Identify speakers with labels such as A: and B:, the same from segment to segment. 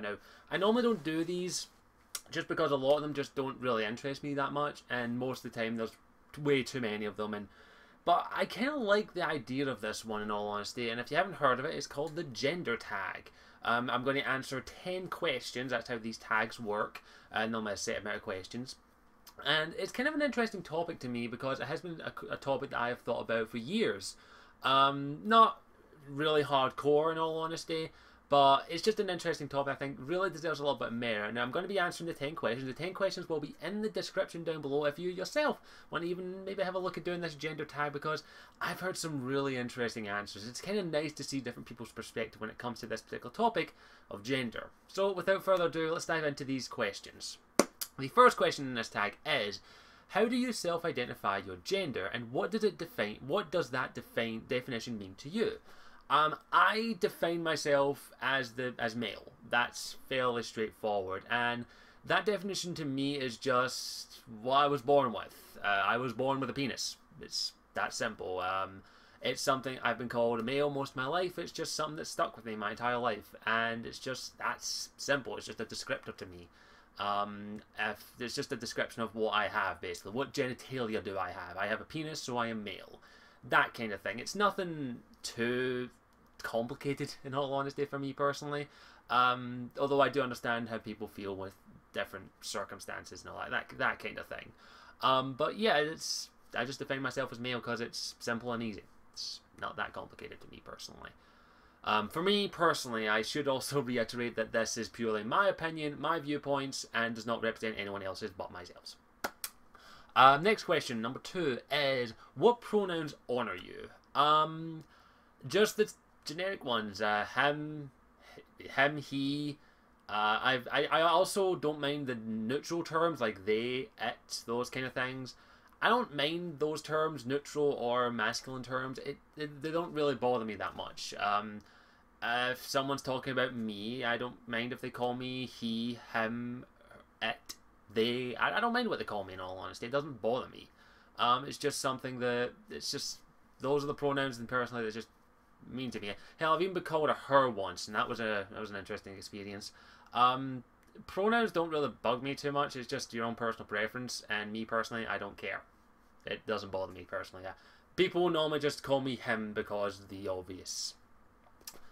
A: there. Now, I normally don't do these just because a lot of them just don't really interest me that much, and most of the time there's way too many of them, but I kind of like the idea of this one, in all honesty. And if you haven't heard of it, it's called the gender tag. I'm going to answer 10 questions. That's how these tags work, and normally a set amount of questions. And it's kind of an interesting topic to me because it has been a topic that I have thought about for years. Not really hardcore, in all honesty, but it's just an interesting topic. I think really deserves a little bit of merit. Now, I'm going to be answering the 10 questions. The 10 questions will be in the description down below if you yourself want to even maybe have a look at doing this gender tag, because I've heard some really interesting answers. It's kind of nice to see different people's perspective when it comes to this particular topic of gender. So without further ado, let's dive into these questions. The first question in this tag is, how do you self-identify your gender, and what does it define? What does that definition mean to you? I define myself as male. That's fairly straightforward, and that definition to me is just what I was born with. I was born with a penis. It's that simple. It's something I've been called a male most of my life. It's just something that's stuck with me my entire life, and it's just that's simple. It's just a descriptor to me. It's just a description of what I have, basically. What genitalia do I have? I have a penis, so I am male. That kind of thing. It's nothing too complicated, in all honesty, for me personally. Although I do understand how people feel with different circumstances and all that kind of thing. But yeah, I just define myself as male because it's simple and easy. It's not that complicated to me personally. For me personally, I should also reiterate that this is purely my opinion, my viewpoints, and does not represent anyone else's but myself. Next question, number 2, is what pronouns honour you? Just the generic ones. Him, he. I also don't mind the neutral terms like they, it, those kind of things. I don't mind those terms, neutral or masculine terms. They don't really bother me that much. If someone's talking about me, I don't mind if they call me he, him, it, they. I don't mind what they call me, in all honesty. It doesn't bother me. It's just something that, it's just, those are the pronouns, and personally that just mean to me. Hell, I've even been called a her once, and that was an interesting experience. Pronouns don't really bug me too much. It's just your own personal preference, and me personally, I don't care. It doesn't bother me personally. Yeah. People normally just call me him because of the obvious.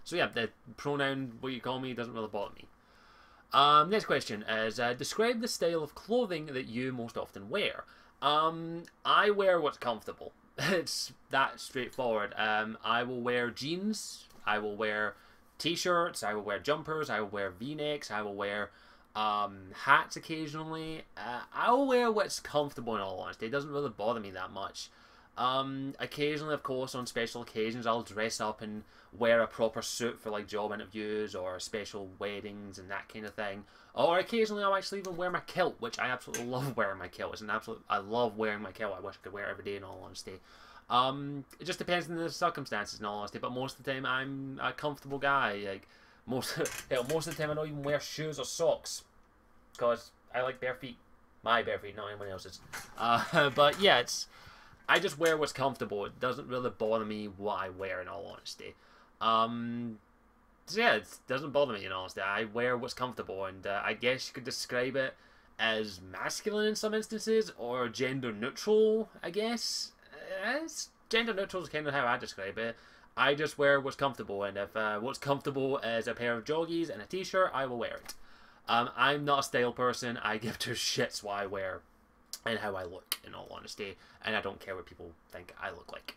A: So yeah, the pronoun, what you call me, doesn't really bother me. Next question is, describe the style of clothing that you most often wear. I wear what's comfortable. It's that straightforward. I will wear jeans, I will wear t-shirts, I will wear jumpers, I will wear v-necks, I will wear hats occasionally. I will wear what's comfortable, in all honesty. It doesn't really bother me that much. Occasionally, of course, on special occasions, I'll dress up and wear a proper suit for like job interviews or special weddings and that kind of thing. Or occasionally, I'll actually even wear my kilt, which I absolutely love wearing my kilt. I love wearing my kilt. I wish I could wear it every day, in all honesty. It just depends on the circumstances, in all honesty. But most of the time, I'm a comfortable guy. Like most of the time, I don't even wear shoes or socks because I like bare feet. My bare feet, not anyone else's. But yeah, I just wear what's comfortable. It doesn't really bother me what I wear, in all honesty. So yeah, it doesn't bother me, in all honesty. I wear what's comfortable, and I guess you could describe it as masculine in some instances, or gender neutral, I guess. Gender neutral is kind of how I describe it. I just wear what's comfortable, and if what's comfortable is a pair of joggies and a t-shirt, I will wear it. I'm not a style person. I give two shits what I wear and how I look, in all honesty, and I don't care what people think I look like.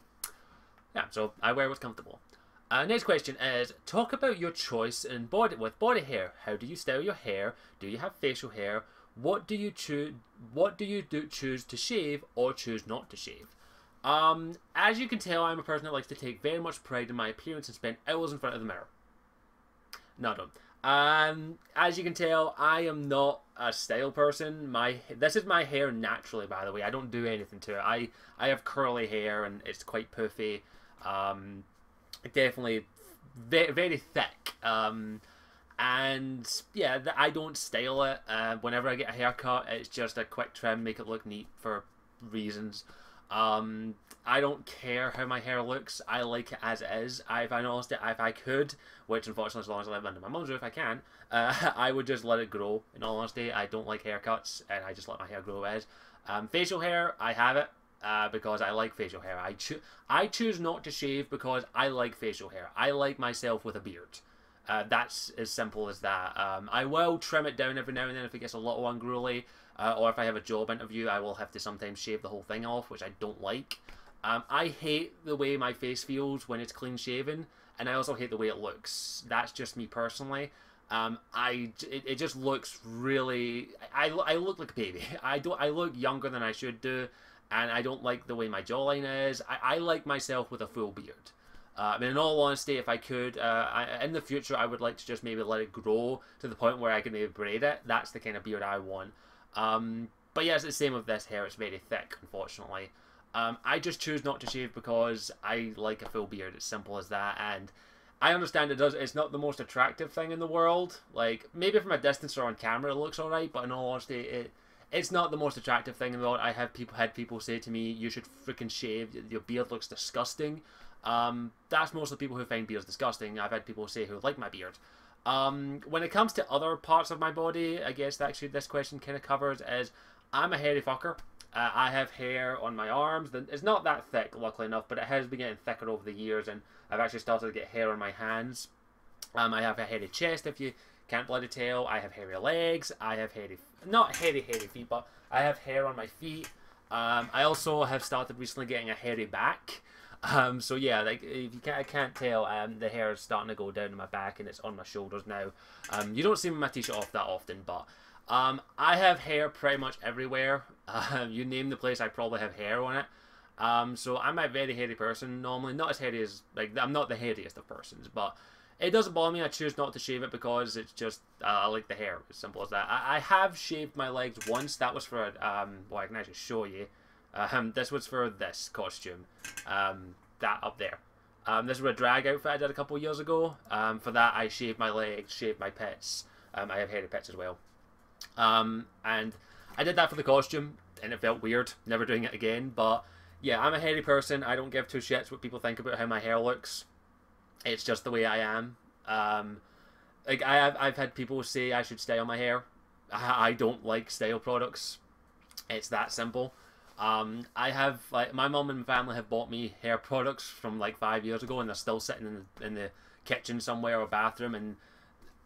A: Yeah, so I wear what's comfortable. Next question is, talk about your choice in with body hair. How do you style your hair? Do you have facial hair? What do you choose? What do you choose to shave or choose not to shave? As you can tell, I'm a person that likes to take very much pride in my appearance and spend hours in front of the mirror. No, I don't. As you can tell, I am not a style person. This is my hair naturally, by the way. I don't do anything to it. I have curly hair and it's quite puffy. Definitely very, very thick. And yeah, I don't style it. Whenever I get a haircut, it's just a quick trim, make it look neat for reasons. I don't care how my hair looks. I like it as it is. If I could, which unfortunately as long as I live under my mum's roof I can, I would just let it grow. In all honesty, I don't like haircuts, and I just let my hair grow as. Facial hair, I have it because I like facial hair. I choose not to shave because I like facial hair. I like myself with a beard. That's as simple as that. I will trim it down every now and then if it gets a little unruly, or if I have a job interview, I will have to sometimes shave the whole thing off, which I don't like. I hate the way my face feels when it's clean shaven, and I also hate the way it looks. That's just me personally. It just looks really. I look like a baby. I look younger than I should do, and I don't like the way my jawline is. I like myself with a full beard. I mean, in all honesty, if I could, in the future, I would like to just maybe let it grow to the point where I can maybe braid it. That's the kind of beard I want. But yeah, it's the same with this hair. It's very thick, unfortunately. I just choose not to shave because I like a full beard. It's simple as that. And I understand it's not the most attractive thing in the world. Like, maybe from a distance or on camera it looks alright, but in all honesty, it's not the most attractive thing in the world. I have had people say to me, you should freaking shave. Your beard looks disgusting. That's mostly people who find beards disgusting. I've had people say who like my beard. When it comes to other parts of my body, I guess actually this question kind of covers is I'm a hairy fucker. I have hair on my arms. It's not that thick, luckily enough, but it has been getting thicker over the years, and I've actually started to get hair on my hands. I have a hairy chest, if you can't bloody tell. I have hairy legs. I have not hairy feet, but I have hair on my feet. I also have started recently getting a hairy back. So yeah, like if you I can't tell, the hair is starting to go down to my back, and it's on my shoulders now. You don't see my t-shirt off that often, but I have hair pretty much everywhere. You name the place, I probably have hair on it. So I'm a very hairy person normally. Not as hairy as, like, I'm not the hairiest of persons, but it doesn't bother me. I choose not to shave it because it's just, I like the hair. As simple as that. I have shaved my legs once. That was for, well, I can actually show you. This was for this costume. That up there. This was a drag outfit I did a couple of years ago. For that, I shaved my legs, shaved my pits. I have hairy pits as well. And I did that for the costume, and it felt weird, never doing it again. But yeah, I'm a hairy person. I don't give two shits what people think about how my hair looks. It's just the way I am. Like I've had people say I should style my hair. I don't like style products. It's that simple. I have, like, my mum and family have bought me hair products from like 5 years ago, and they're still sitting in the kitchen somewhere or bathroom, and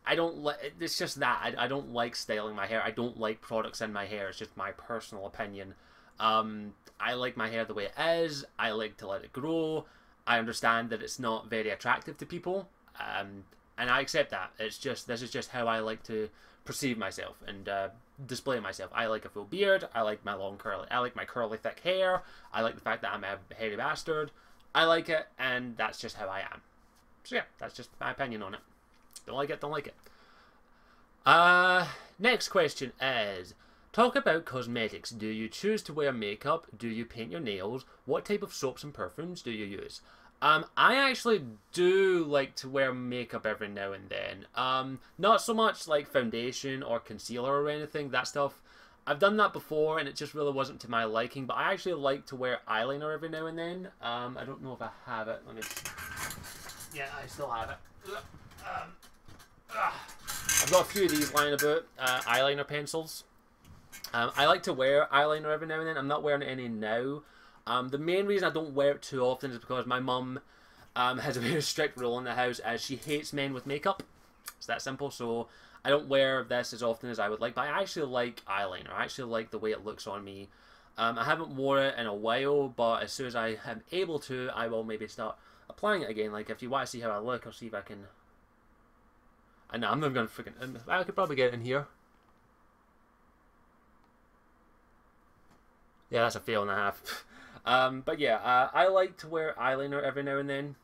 A: I don't like. It's just that I don't like styling my hair. I don't like products in my hair. It's just my personal opinion. I like my hair the way it is. I like to let it grow. I understand that it's not very attractive to people, and I accept that. It's just, this is just how I like to perceive myself and display myself. I like a full beard. I like my my curly thick hair. I like the fact that I'm a hairy bastard. I like it, and that's just how I am. So yeah, that's just my opinion on it. Don't like it, don't like it. Next question is, talk about cosmetics. Do you choose to wear makeup? Do you paint your nails? What type of soaps and perfumes do you use? I actually do like to wear makeup every now and then. Not so much like foundation or concealer or anything, that stuff. I've done that before and it just really wasn't to my liking, but I actually like to wear eyeliner every now and then. I don't know if I have it. Let me... Yeah, I still have it. I've got a few of these lying about, eyeliner pencils. I like to wear eyeliner every now and then. I'm not wearing any now. The main reason I don't wear it too often is because my mum has a very strict rule in the house, as she hates men with makeup. It's that simple, so I don't wear this as often as I would like, but I actually like eyeliner. I actually like the way it looks on me. I haven't worn it in a while, but as soon as I am able to, I will maybe start applying it again. Like, if you want to see how I look, I'll see if I can... I know, I'm not going to freaking... I could probably get it in here. Yeah, that's a fail and a half. But yeah, I like to wear eyeliner every now and then.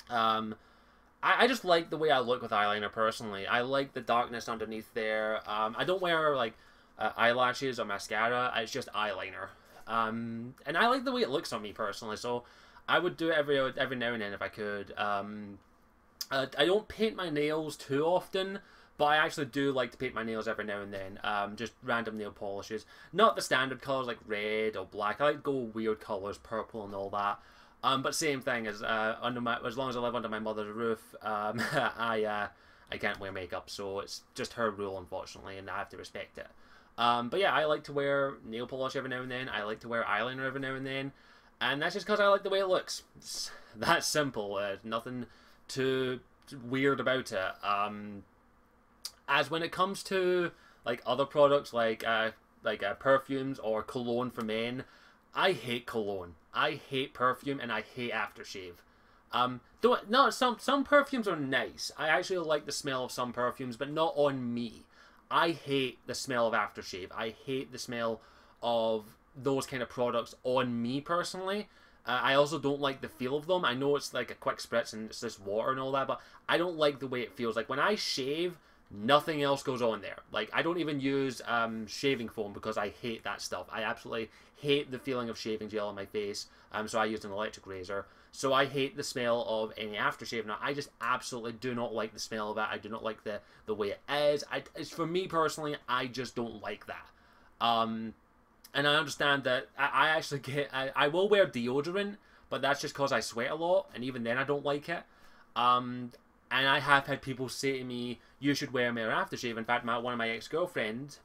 A: I just like the way I look with eyeliner, personally. I like the darkness underneath there. I don't wear, like, eyelashes or mascara. It's just eyeliner. And I like the way it looks on me, personally, so I would do it every now and then if I could. I don't paint my nails too often, But I actually do like to paint my nails every now and then. Just random nail polishes. Not the standard colours like red or black. I like to go weird colours, purple and all that. But same thing as as long as I live under my mother's roof, I can't wear makeup, so it's just her rule, unfortunately, and I have to respect it. But yeah, I like to wear nail polish every now and then. I like to wear eyeliner every now and then, and that's just because I like the way it looks. It's that simple. Nothing too weird about it. As when it comes to like other products like perfumes or cologne for men, I hate cologne. I hate perfume and I hate aftershave. Some perfumes are nice. I actually like the smell of some perfumes, but not on me. I hate the smell of aftershave. I hate the smell of those kind of products on me personally. I also don't like the feel of them. I know it's like a quick spritz and it's just water and all that, but I don't like the way it feels. Like when I shave, nothing else goes on there. Like I don't even use shaving foam because I hate that stuff. I absolutely hate the feeling of shaving gel on my face. So I use an electric razor. So I hate the smell of any aftershave. Now I just absolutely do not like the smell of it. I do not like the way it is. It's for me personally, I just don't like that. And I understand that I actually I will wear deodorant, but that's just because I sweat a lot, and even then I don't like it. And I have had people say to me, you should wear more aftershave. In fact, one of my ex-girlfriend,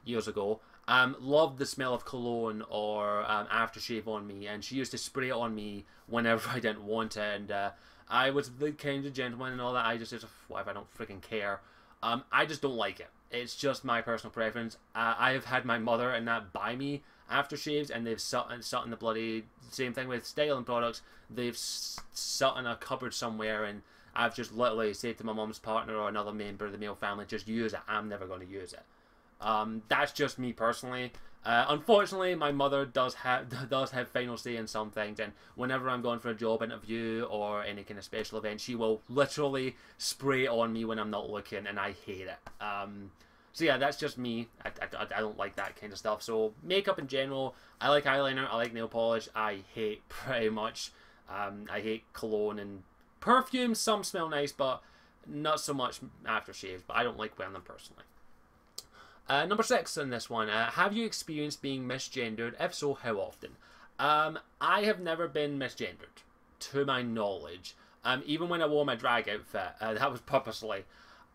A: years ago, loved the smell of cologne or aftershave on me, and she used to spray it on me whenever I didn't want it, and I was the kind of gentleman and all that. I just said, whatever, I don't freaking care. I just don't like it. It's just my personal preference. I have had my mother and that buy me aftershaves, and they've sat in the bloody same thing with styling products. They've sat in a cupboard somewhere, and I've just literally said to my mom's partner or another member of the male family, just use it. I'm never going to use it. That's just me personally. Unfortunately, my mother does have final say in some things, and whenever I'm going for a job interview or any kind of special event, she will literally spray it on me when I'm not looking, and I hate it. So yeah, that's just me. I don't like that kind of stuff. So makeup in general, I like eyeliner, I like nail polish. I hate pretty much. I hate cologne and perfumes. Some smell nice, but not so much aftershaves. But I don't like wearing them personally. Number 6 in this one. Have you experienced being misgendered? If so, how often? I have never been misgendered, to my knowledge. Even when I wore my drag outfit, that was purposely.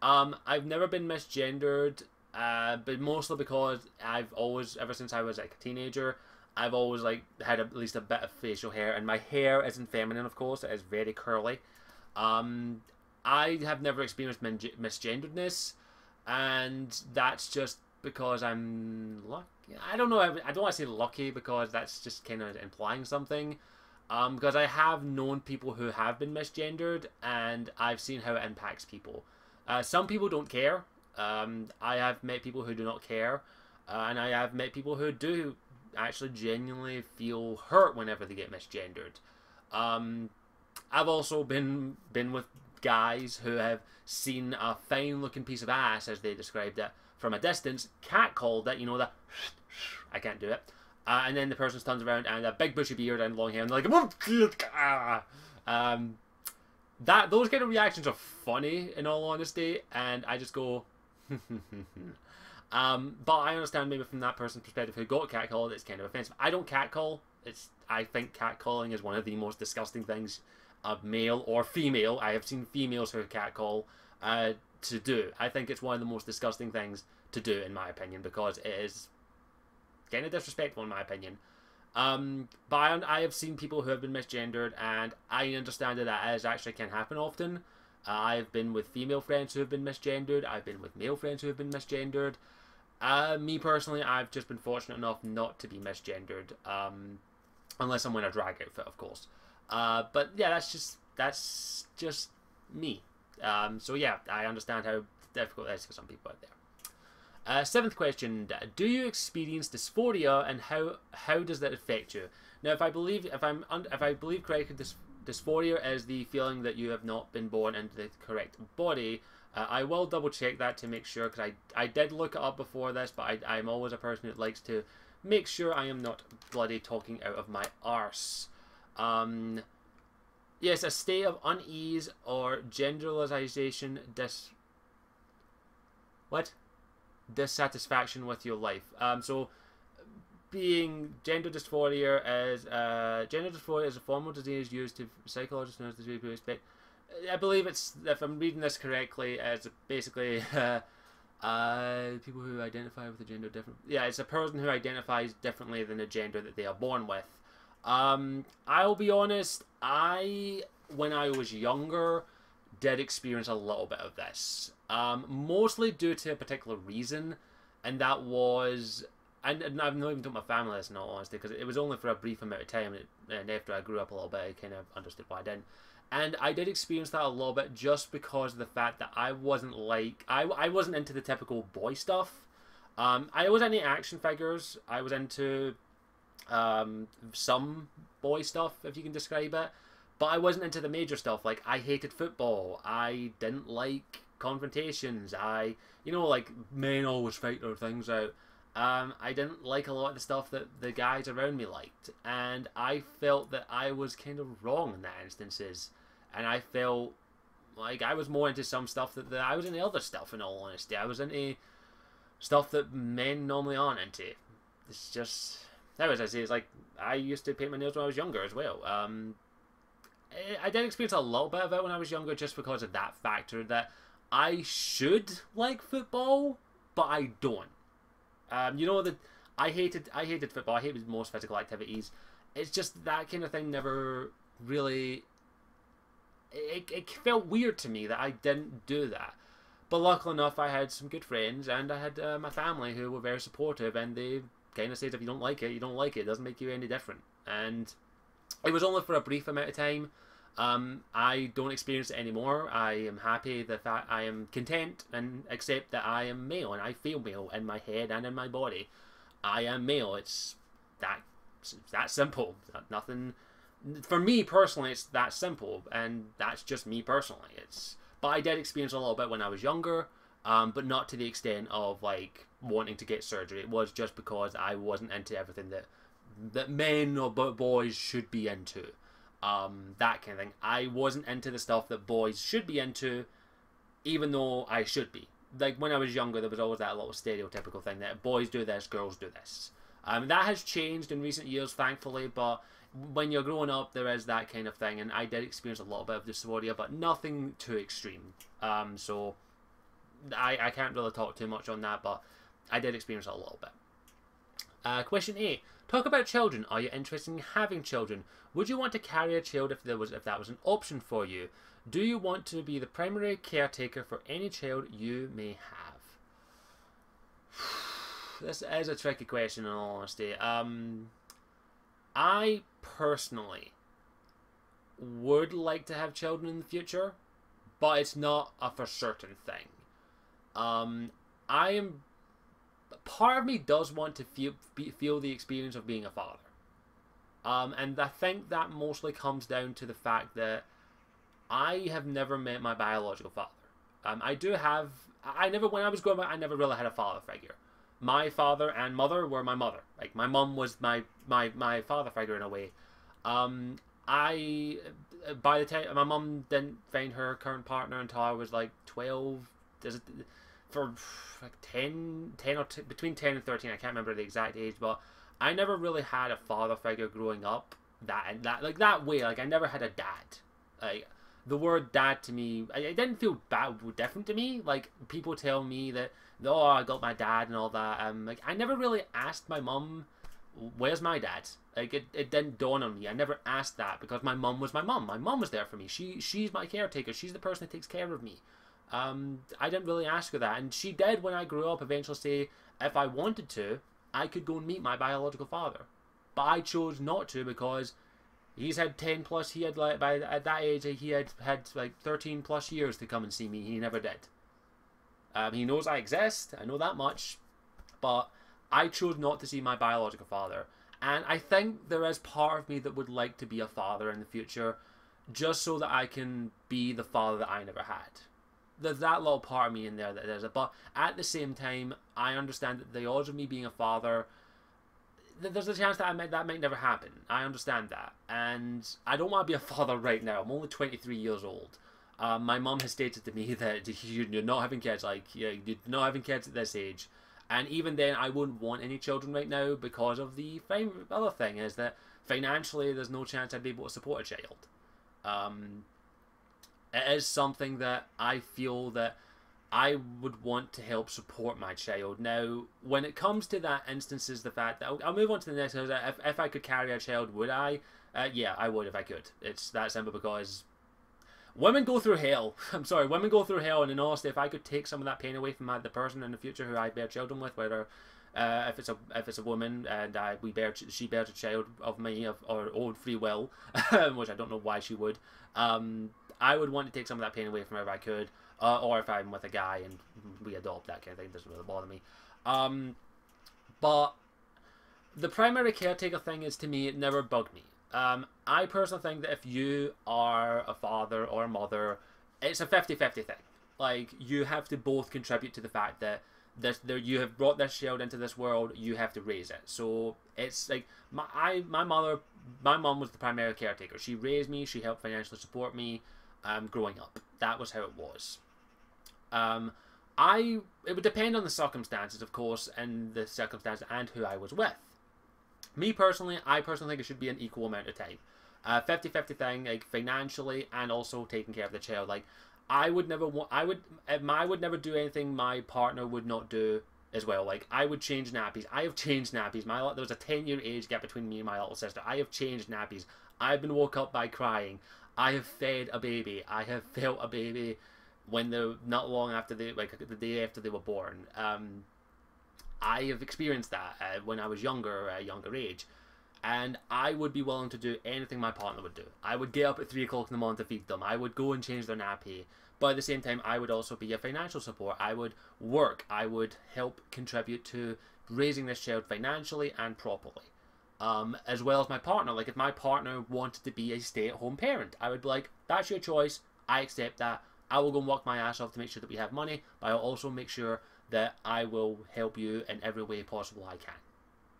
A: I've never been misgendered, but mostly because I've always, ever since I was like a teenager, I've always like had at least a bit of facial hair, and my hair isn't feminine, of course. It is very curly. I have never experienced misgenderedness. And that's just because I'm lucky. I don't know. I don't want to say lucky because that's just kind of implying something. Because I have known people who have been misgendered, and I've seen how it impacts people. Some people don't care. I have met people who do not care, and I have met people who do actually genuinely feel hurt whenever they get misgendered. I've also been with guys who have seen a fine looking piece of ass, as they described it, from a distance, catcalled it, you know, that I can't do it, and then the person turns around and a big bushy beard and long hair, and they're like, those kind of reactions are funny, in all honesty, and I just go, but I understand maybe from that person's perspective who got catcalled, it's kind of offensive. I don't catcall. I think catcalling is one of the most disgusting things of male or female. I have seen females who catcall to do. I think it's one of the most disgusting things to do, in my opinion, because it is kind of disrespectful, in my opinion. But I have seen people who have been misgendered, and I understand that actually can happen often. I've been with female friends who have been misgendered. I've been with male friends who have been misgendered. Me personally, I've just been fortunate enough not to be misgendered, unless I'm in a drag outfit, of course. But yeah, that's just me. So yeah, I understand how difficult it is for some people out there. 7th question: do you experience dysphoria, and how does that affect you? Now, if I believe correctly, dysphoria is the feeling that you have not been born into the correct body. I will double check that to make sure, because I did look it up before this, but I'm always a person who likes to make sure I am not bloody talking out of my arse. Yes, a state of unease or generalization what? Dissatisfaction with your life. So being gender dysphoria is a form of disease used to psychologists know as the people expect. I believe it's, if I'm reading this correctly, it's basically people who identify with a gender different. Yeah, it's a person who identifies differently than the gender that they are born with. I'll be honest. When I was younger, did experience a little bit of this. Mostly due to a particular reason, and that was. And I've not even told my family this in all honesty, because it was only for a brief amount of time, and after I grew up a little bit, I kind of understood why I didn't. And I did experience that a little bit just because of the fact that I wasn't like... I wasn't into the typical boy stuff. I was into action figures. I was into some boy stuff, if you can describe it. But I wasn't into the major stuff. Like, I hated football. I didn't like confrontations. Like, men always fight their things out. I didn't like a lot of the stuff that the guys around me liked, and I felt that I was kind of wrong in that instances, and I felt like I was more into some stuff that I was into other stuff, in all honesty. I was into stuff that men normally aren't into. It's just, as I say, it's like, I used to paint my nails when I was younger as well. I did experience a little bit of it when I was younger, just because of that factor that I should like football, but I don't. That I hated football. I hated most physical activities. It's just that kind of thing never really... It felt weird to me that I didn't do that. But luckily enough, I had some good friends, and I had my family who were very supportive, and they kind of said, if you don't like it, you don't like it. It doesn't make you any different. And it was only for a brief amount of time. I don't experience it anymore. I am happy that I am content and accept that I am male, and I feel male in my head and in my body. I am male. It's that simple. Nothing for me personally. It's that simple, and that's just me personally. But I did experience a little bit when I was younger, but not to the extent of like wanting to get surgery. It was just because I wasn't into everything that men or boys should be into. That kind of thing. I wasn't into the stuff that boys should be into, even though I should be. Like, when I was younger, there was always that little stereotypical thing that boys do this, girls do this. That has changed in recent years, thankfully, but when you're growing up, there is that kind of thing, and I did experience a little bit of dysphoria, but nothing too extreme. So I can't really talk too much on that, but I did experience it a little bit. Question 8. Talk about children. Are you interested in having children? Would you want to carry a child if that was an option for you? Do you want to be the primary caretaker for any child you may have? This is a tricky question, in all honesty. I personally would like to have children in the future, but it's not a for certain thing. Part of me does want to feel the experience of being a father. And I think that mostly comes down to the fact that I have never met my biological father. When I was growing up, I never really had a father figure. My father and mother were my mother. Like, my mum was my father figure in a way. By the time, my mum didn't find her current partner until I was like 12. For like 10 or between 10 and 13, I can't remember the exact age, but I never really had a father figure growing up that way. Like, I never had a dad. Like, the word dad to me, it didn't feel different to me. Like, people tell me that, oh, I got my dad and all that. Like, I never really asked my mum, where's my dad? Like, it didn't dawn on me. I never asked that, because my mum was my mum. My mum was there for me. She's my caretaker. She's the person that takes care of me. I didn't really ask her that, and she did, when I grew up, eventually say if I wanted to, I could go and meet my biological father. But I chose not to, because he's had 10 plus, at that age, he had like 13 plus years to come and see me. He never did. He knows I exist, I know that much, but I chose not to see my biological father. And I think there is part of me that would like to be a father in the future, just so that I can be the father that I never had. There's that little part of me in there that does it, but at the same time, I understand that the odds of me being a father, there's a chance that that might never happen. I understand that, and I don't want to be a father right now. I'm only 23 years old. My mum has stated to me that you're not having kids, like, you're not having kids at this age. And even then, I wouldn't want any children right now because of the other thing is that financially, there's no chance I'd be able to support a child. It is something that I feel that I would want to help support my child. Now, when it comes to that instances, the fact that I'll move on to the next. If I could carry a child, would I? Yeah, I would if I could. It's that simple because women go through hell. I'm sorry, women go through hell, and in honesty, if I could take some of that pain away from the person in the future who I bear children with, whether if it's a woman and she bears a child of me of our own free will, which I don't know why she would. I would want to take some of that pain away from her if I could, or if I'm with a guy and we adopt, that kind of thing. It doesn't really bother me. But the primary caretaker thing is, to me, it never bugged me. I personally think that if you are a father or a mother, it's a 50-50 thing. Like, you have to both contribute to the fact that you have brought this child into this world, you have to raise it. So it's like my mum was the primary caretaker. She raised me, she helped financially support me growing up. That was how it was. It would depend on the circumstances, of course, and the circumstances and who I was with. Me personally, I think it should be an equal amount of time. 50-50 thing, like financially and also taking care of the child. Like, I would never do anything my partner would not do as well. Like, I would change nappies. I have changed nappies. There was a 10-year age gap between me and my little sister. I have changed nappies. I've been woke up by crying. I have fed a baby. I have felt a baby when they're not long after the day after they were born. I have experienced that when I was younger, a younger age. And I would be willing to do anything my partner would do. I would get up at 3 o'clock in the morning to feed them. I would go and change their nappy. But at the same time, I would also be a financial support. I would work. I would help contribute to raising this child financially and properly. As well as my partner. Like, if my partner wanted to be a stay-at-home parent, I would be like, that's your choice. I accept that. I will go and work my ass off to make sure that we have money. But I'll also make sure that I will help you in every way possible I can.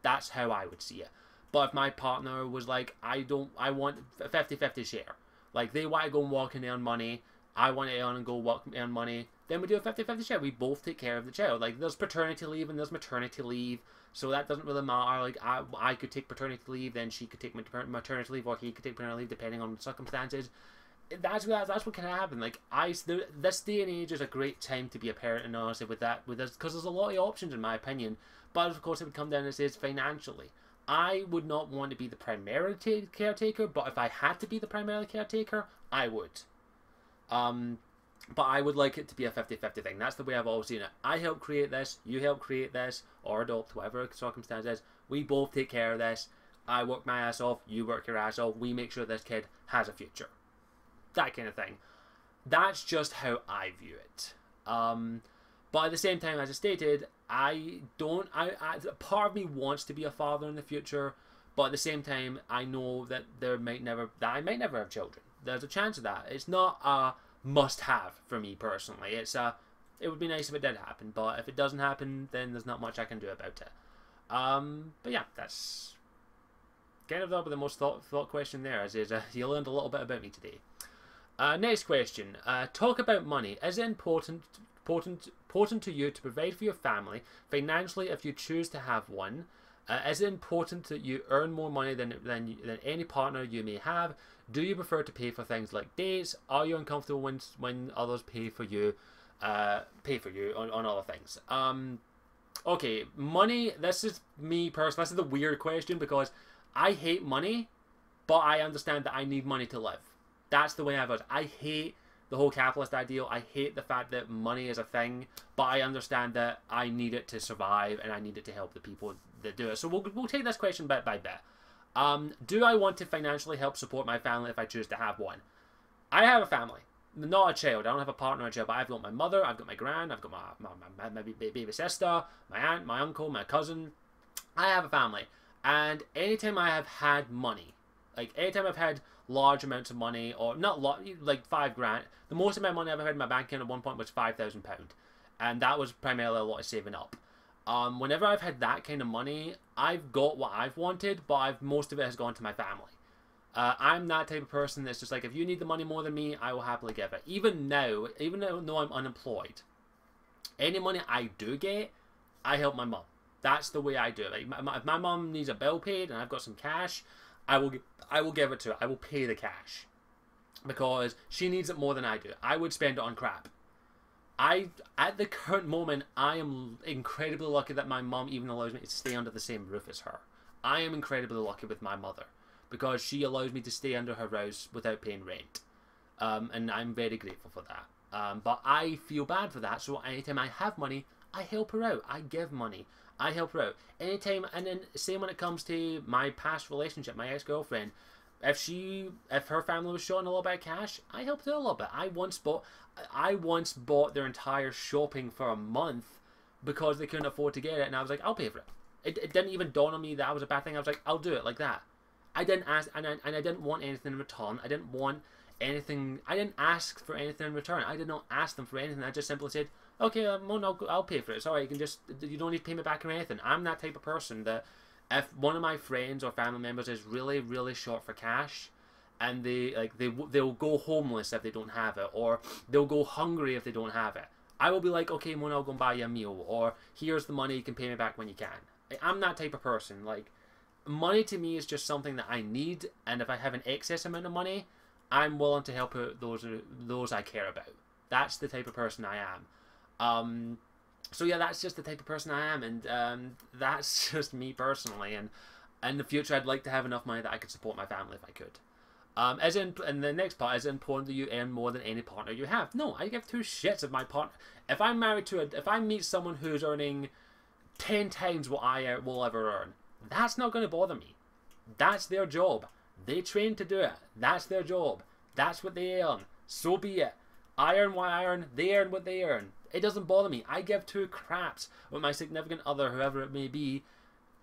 A: That's how I would see it. But if my partner was like, I want a 50-50 share. Like, they want to go and work and earn money, I want to earn and go work and earn money, then we do a 50-50 share. We both take care of the child. Like, there's paternity leave and there's maternity leave, so that doesn't really matter. Like, I could take paternity leave, then she could take maternity leave, or he could take paternity leave, depending on the circumstances. That's what can happen. Like, this day and age is a great time to be a parent, and honestly, with this, because there's a lot of options, in my opinion. But of course, it would come down and says financially. I would not want to be the primary caretaker, but if I had to be the primary caretaker, I would. But I would like it to be a 50-50 thing. That's the way I've always seen it. I help create this, you help create this, or adopt, whatever the circumstance is. We both take care of this. I work my ass off, you work your ass off. We make sure this kid has a future. That kind of thing. That's just how I view it. But at the same time, as I stated, part of me wants to be a father in the future, but at the same time, I know that I might never have children. There's a chance of that. It's not a must-have for me personally. It would be nice if it did happen, but if it doesn't happen, then there's not much I can do about it. But yeah, that's kind of the most thought question there. You learned a little bit about me today. Next question. Talk about money. Is it important to you to provide for your family financially if you choose to have one? Is it important that you earn more money than any partner you may have? Do you prefer to pay for things like dates? Are you uncomfortable when others pay for you on other things? Okay, money. This is me personally. This is the weird question because I hate money, but I understand that I need money to live. That's the way I was. I hate the whole capitalist ideal. I hate the fact that money is a thing, but I understand that I need it to survive and I need it to help the people that do it. So we'll take this question bit by bit. Do I want to financially help support my family if I choose to have one? I have a family, not a child. I don't have a partner or a child, but I've got my mother, I've got my gran, I've got my baby sister, my aunt, my uncle, my cousin. I have a family, and anytime I have had money, like anytime I've had large amounts of money, or not like $5,000. The most amount of money I've ever had in my bank account at one point was £5,000, and that was primarily a lot of saving up. Whenever I've had that kind of money, I've got what I've wanted, but most of it has gone to my family. I'm that type of person that's just like, if you need the money more than me, I will happily give it. Even now, even though I'm unemployed, any money I do get, I help my mum. That's the way I do it. Like, if my mum needs a bill paid and I've got some cash, I will give it to her. I will pay the cash because she needs it more than I do. I would spend it on crap. At the current moment, I am incredibly lucky that my mum even allows me to stay under the same roof as her. I am incredibly lucky with my mother because she allows me to stay under her house without paying rent. And I'm very grateful for that. But I feel bad for that, so anytime I have money, I help her out. I give money. I help her out. Anytime, and then same when it comes to my past relationship, my ex-girlfriend. If her family was short on a little bit of cash, I helped her a little bit. I once bought their entire shopping for a month because they couldn't afford to get it, and I was like, I'll pay for it. It didn't even dawn on me that was a bad thing. I was like, I'll do it like that. I didn't ask, and I didn't want anything in return. I didn't want anything. I didn't ask for anything in return. I did not ask them for anything. I just simply said, okay, I'll pay for it. It's alright. You don't need to pay me back or anything. I'm that type of person that if one of my friends or family members is really, really short for cash, and they'll go homeless if they don't have it, or they'll go hungry if they don't have it, I will be like, okay, Mona, I'll go and buy you a meal, or here's the money, you can pay me back when you can. I'm that type of person. Like, money to me is just something that I need, and if I have an excess amount of money, I'm willing to help out those I care about. That's the type of person I am. So yeah, that's just the type of person I am, and that's just me personally. And in the future, I'd like to have enough money that I could support my family if I could. And the next part, is it important that you earn more than any partner you have? No, I give two shits if my partner. If I'm married to if I meet someone who's earning 10 times what I will ever earn, that's not going to bother me. That's their job. They train to do it. That's their job. That's what they earn. So be it. I earn what I earn. They earn what they earn. It doesn't bother me. I give two craps when my significant other, whoever it may be,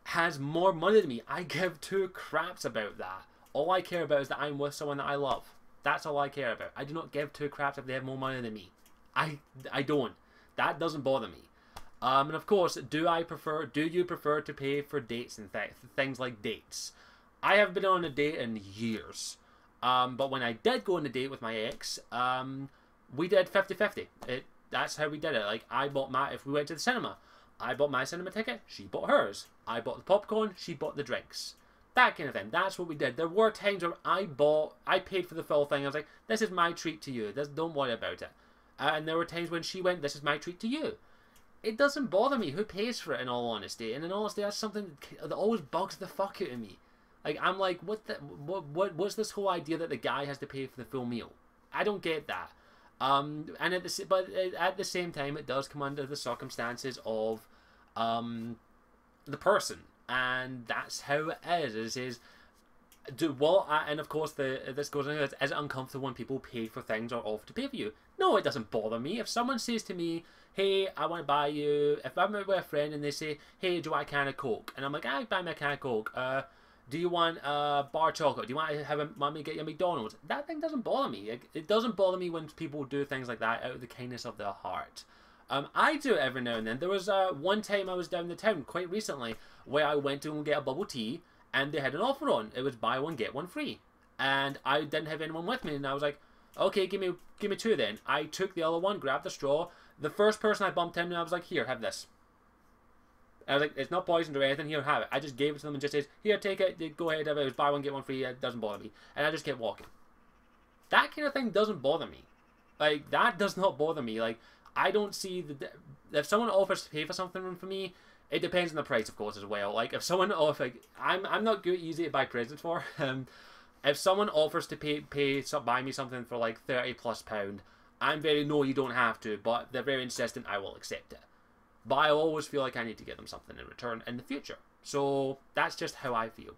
A: has more money than me. I give two craps about that. All I care about is that I'm with someone that I love. That's all I care about. I do not give two craps if they have more money than me. I don't. That doesn't bother me. And of course, do you prefer to pay for dates and things like dates? I haven't been on a date in years. But when I did go on a date with my ex, we did 50-50. That's how we did it. Like, if we went to the cinema, I bought my cinema ticket, she bought hers. I bought the popcorn, she bought the drinks. That kind of thing. That's what we did. There were times where I paid for the full thing. I was like, this is my treat to you. Don't worry about it. And there were times when she went, this is my treat to you. It doesn't bother me who pays for it, in all honesty. And in all honesty, that's something that always bugs the fuck out of me. Like, I'm like, what's this whole idea that the guy has to pay for the full meal? I don't get that. But at the same time, it does come under the circumstances of the person, and that's how it is. And of course, this goes into, is it uncomfortable when people pay for things or offer to pay for you? No, it doesn't bother me. If someone says to me, hey, I want to buy you, if I'm with a friend and they say, hey, do you want a can of Coke? And I'm like, I buy me a can of Coke. Do you want a bar of chocolate? Do you want me to get you a McDonald's? That thing doesn't bother me. It doesn't bother me when people do things like that out of the kindness of their heart. I do it every now and then. There was one time I was down the town quite recently where I went to get a bubble tea and they had an offer on. It was buy one, get one free. And I didn't have anyone with me, and I was like, okay, give me two then. I took the other one, grabbed the straw. The first person I bumped into, I was like, here, have this. I was like, it's not poisoned or anything, here, have it. I just gave it to them and just says, here, take it, go ahead, have it. It was buy one, get one free, it doesn't bother me. And I just kept walking. That kind of thing doesn't bother me. Like, that does not bother me. Like, I don't see if someone offers to pay for something for me, it depends on the price, of course, as well. Like, if someone offers, I'm not good, easy to buy presents for. If someone offers to buy me something for like £30+, I'm very, no, you don't have to, but they're very insistent, I will accept it. But I always feel like I need to get them something in return in the future. So that's just how I feel.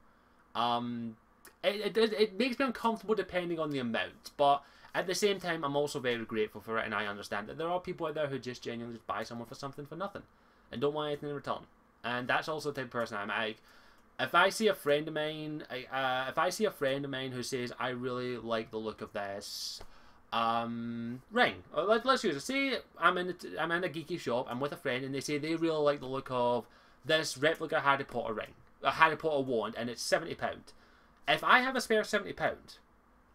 A: It makes me uncomfortable depending on the amount, but at the same time, I'm also very grateful for it, and I understand that there are people out there who just genuinely just buy someone for something for nothing and don't want anything in return. And that's also the type of person I'm like. If I see a friend of mine, who says, I really like the look of this ring. Let's use it. Say I'm in a geeky shop, I'm with a friend, and they say they really like the look of this replica Harry Potter ring, a Harry Potter wand, and it's £70. If I have a spare £70,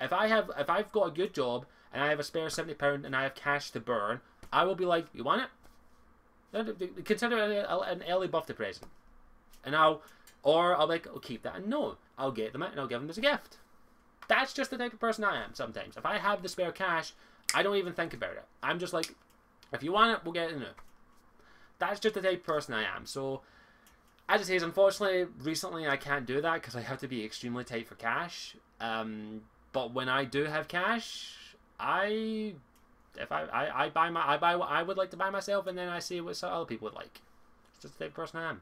A: if I've got a good job and I have a spare £70 and I have cash to burn, I will be like, you want it? Consider it an early birthday present, and I'll be like, I'll keep that, and no, I'll get them it and I'll give them as a gift. That's just the type of person I am. Sometimes, if I have the spare cash, I don't even think about it. I'm just like, if you want it, we'll get it now. That's just the type of person I am. So, as it says, unfortunately, recently I can't do that because I have to be extremely tight for cash. But when I do have cash, I buy what I would like to buy myself, and then I see what other people would like. It's just the type of person I am.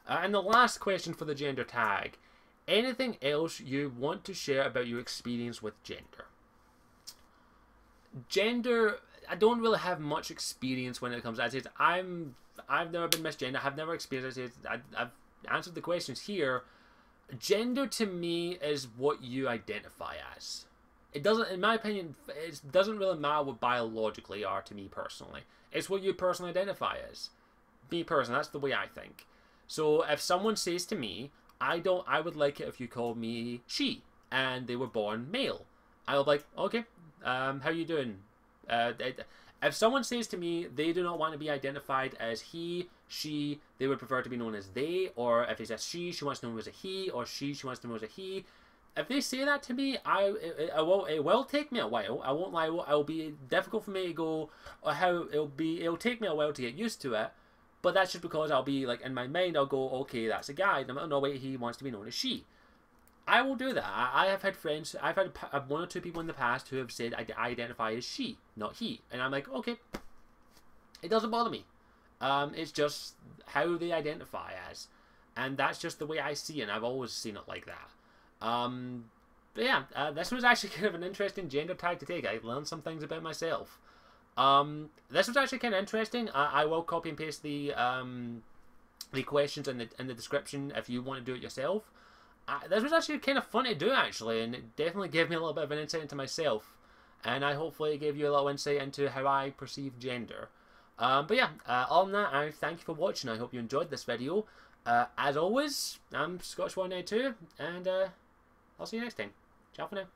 A: And the last question for the gender tag: anything else you want to share about your experience with gender? Gender, I don't really have much experience when it comes to it. I've never been misgendered. I've never experienced it. I've answered the questions here. Gender to me is what you identify as. It doesn't, in my opinion, it doesn't really matter what biologically are to me personally. It's what you personally identify as. Me personally, that's the way I think. So if someone says to me, I would like it if you called me she, and they were born male, I'll be like, okay, how you doing? If someone says to me they do not want to be identified as he, she, they would prefer to be known as they, or if it's a she wants to be known as a he, or she wants to be known as a he. If they say that to me, it will take me a while. I won't lie. It'll be difficult for me to go, or how it'll take me a while to get used to it. But that's just because I'll be like, in my mind, I'll go, okay, that's a guy. No, wait, he wants to be known as she. I will do that. I have had friends, I've had one or two people in the past who have said I identify as she, not he. And I'm like, okay, it doesn't bother me. It's just how they identify as. And that's just the way I see it, and I've always seen it like that. But yeah, this was actually kind of an interesting gender tag to take. I learned some things about myself. This was actually kind of interesting. I will copy and paste the questions in the description if you want to do it yourself. This was actually kind of fun to do, actually, and it definitely gave me a little bit of an insight into myself, and I hopefully gave you a little insight into how I perceive gender. But yeah, other than that, I thank you for watching. I hope you enjoyed this video. As always, I'm Scottishwarrior92, and I'll see you next time. Ciao for now.